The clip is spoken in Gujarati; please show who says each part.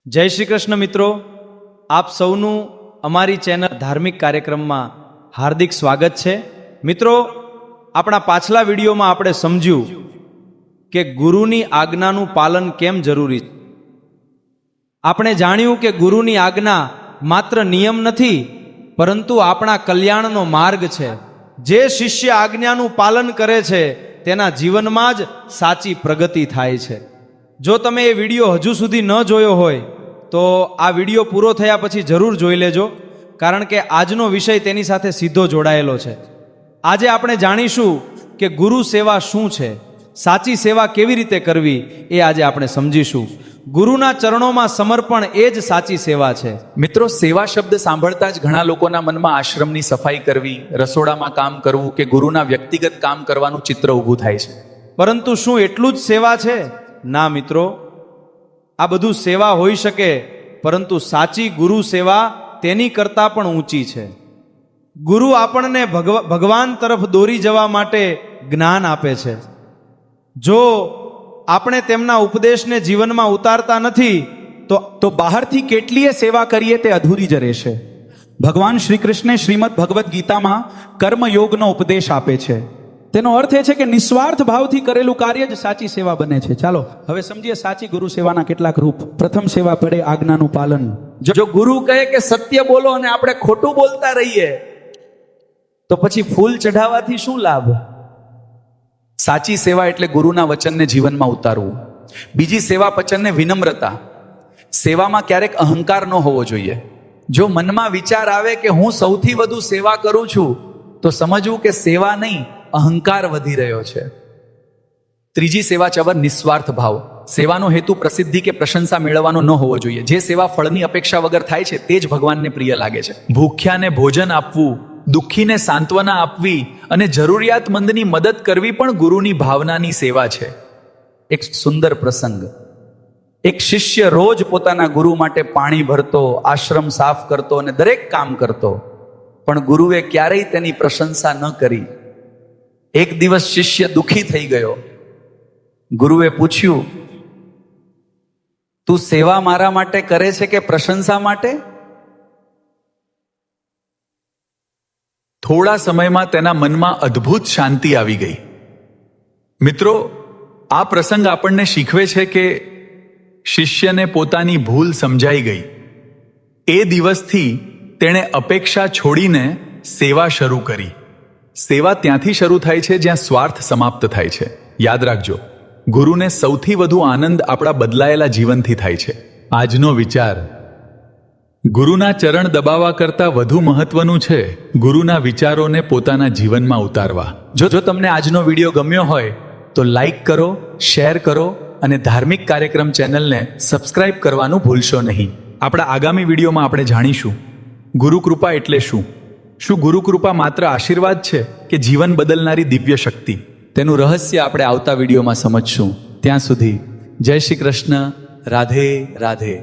Speaker 1: જય શ્રી કૃષ્ણ મિત્રો, આપ સૌનું અમારી ચેનલ ધાર્મિક કાર્યક્રમમાં હાર્દિક સ્વાગત છે। મિત્રો, આપણા પાછલા વિડીયોમાં આપણે સમજ્યું કે ગુરુની આજ્ઞાનું પાલન કેમ જરૂરી છે। આપણે જાણ્યું કે ગુરુની આજ્ઞા માત્ર નિયમ નથી, પરંતુ આપણા કલ્યાણનો માર્ગ છે। જે શિષ્ય આજ્ઞાનું પાલન કરે છે તેના જીવનમાં જ સાચી પ્રગતિ થાય છે। જો તમે એ વિડીયો હજુ સુધી ન જોયો હોય તો આ વિડીયો પૂરો થયા પછી જરૂર જોઈ લેજો, કારણ કે આજનો વિષય તેની સાથે સીધો જોડાયેલો છે। આજે આપણે જાણીશું કે ગુરુ સેવા શું છે, સાચી સેવા કેવી રીતે કરવી એ આજે આપણે સમજીશું। ગુરુના ચરણોમાં સમર્પણ એ જ સાચી સેવા છે।
Speaker 2: મિત્રો, સેવા શબ્દ સાંભળતા જ ઘણા લોકોના મનમાં આશ્રમની સફાઈ કરવી, રસોડામાં કામ કરવું કે ગુરુના વ્યક્તિગત કામ કરવાનું ચિત્ર ઊભું થાય છે।
Speaker 1: પરંતુ શું એટલું જ સેવા છે? ના મિત્રો, આ બધું સેવા હોઈ શકે, પરંતુ સાચી ગુરુ સેવા તેની કરતાં પણ ઊંચી છે। ગુરુ આપણને ભગવાન તરફ દોરી જવા માટે જ્ઞાન આપે છે। જો આપણે તેમના ઉપદેશને જીવનમાં ઉતારતા નથી
Speaker 2: તો બહારથી કેટલીય સેવા કરીએ તે અધૂરી જ રહેશે। ભગવાન શ્રી કૃષ્ણે શ્રીમદ ભગવદ્ ગીતામાં કર્મયોગનો ઉપદેશ આપે છે। તેનો અર્થ એ છે કે નિસ્વાર્થ ભાવથી કરેલું કાર્ય જ સાચી સેવા બને છે। ચાલો હવે સમજીએ સાચી ગુરુ સેવાના કેટલાક રૂપ। પ્રથમ સેવા પડે આજ્ઞાનું પાલન।
Speaker 3: જો ગુરુ કહે કે સત્ય બોલો અને આપણે ખોટું બોલતા રહીએ તો પછી ફૂલ ચઢાવવાથી શું લાભ?
Speaker 2: સાચી સેવા એટલે ગુરુના વચનને જીવનમાં ઉતારવું। બીજી સેવા વચનને વિનમ્રતા। સેવામાં ક્યારેક અહંકાર ન હોવો જોઈએ।
Speaker 3: જો મનમાં વિચાર આવે કે હું સૌથી વધુ સેવા કરું છું તો સમજવું કે સેવા નહીં, અહંકાર વધી રહ્યો છે।
Speaker 2: ત્રીજી સેવા ચવર નિસ્વાર્થ ભાવ। સેવાનો હેતુ પ્રસિદ્ધિ કે પ્રશંસા મેળવવાનો ન હોવો જોઈએ। જે સેવા ફળની અપેક્ષા વગર થાય છે તે જ ભગવાનને પ્રિય લાગે છે। ભૂખ્યાને ભોજન આપવું, દુઃખીને સાંત્વના આપવી અને જરૂરિયાતમંદની મદદ કરવી પણ ગુરુની ભાવનાની સેવા છે। એક સુંદર પ્રસંગ, એક શિષ્ય રોજ પોતાના ગુરુ માટે પાણી ભરતો, આશ્રમ સાફ કરતો અને દરેક કામ કરતો, પણ ગુરુએ ક્યારેય તેની પ્રશંસા ન કરી। એક દિવસ શિષ્ય દુઃખી થઈ ગયો। ગુરુએ પૂછ્યું, તું સેવા મારા માટે કરે છે કે પ્રશંસા માટે? થોડા સમયમાં તેના મનમાં અદ્ભુત શાંતિ આવી ગઈ। મિત્રો, આ પ્રસંગ આપણને શીખવે છે કે શિષ્યને પોતાની ભૂલ સમજાઈ ગઈ। એ દિવસથી તેણે અપેક્ષા છોડીને સેવા શરૂ કરી। સેવા ત્યાંથી શરૂ થાય છે જ્યાં સ્વાર્થ સમાપ્ત થાય છે। યાદ રાખજો, ગુરુને સૌથી વધુ આનંદ આપણા બદલાયેલા જીવનથી થાય છે। આજનો વિચાર, ગુરુના ચરણ દબાવવા કરતાં વધુ મહત્વનું છે ગુરુના વિચારોને પોતાના જીવનમાં ઉતારવા। જો તમને આજનો વિડીયો ગમ્યો હોય તો લાઈક કરો, શેર કરો અને ધાર્મિક કાર્યક્રમ ચેનલને સબસ્ક્રાઇબ કરવાનું ભૂલશો નહીં। આપણા આગામી વિડીયોમાં આપણે જાણીશું ગુરુકૃપા એટલે શું। શું ગુરુકૃપા માત્ર આશીર્વાદ છે કે જીવન બદલનારી દિવ્ય શક્તિ? તેનું રહસ્ય આપણે આવતા વિડીયોમાં સમજશું। ત્યાં સુધી જય શ્રી કૃષ્ણ, રાધે રાધે।